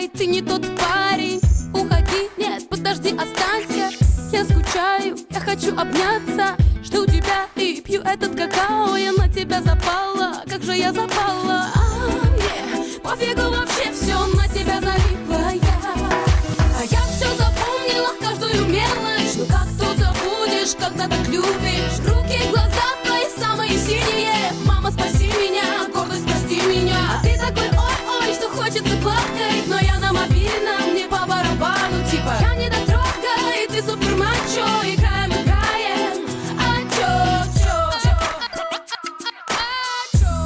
Эй, ты не тот парень. Уходи, нет, подожди, останься. Я скучаю, я хочу обняться. Жду тебя и пью этот какао. Я на тебя запала, как же я запала. Мне пофигу вообще, все на тебя залипла я. А я все запомнила, каждую мелочь. Ну как тут забудешь, когда так любишь? Руки, глаза твои самые синие. Мама, спаси меня, гордость, прости меня. А ты такой ой-ой, что хочется плакать. Но я на мобильном, мне по барабану. Типа я не дотрогай, ты супер мачо. Играем, играем,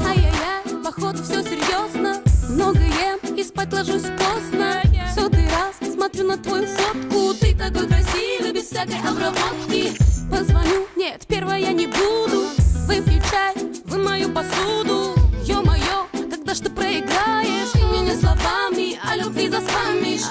ай-яй-яй, походу все серьезно. Много ем и спать ложусь поздно. Сотый раз смотрю на твою фотку. Ты такой красивый, без всякой обработки. Позвоню, нет, первая я не буду. Выпью чай, вымою посуду. Ё-моё, когда ж ты проиграешь? И мне не словами, а любви заспамишь.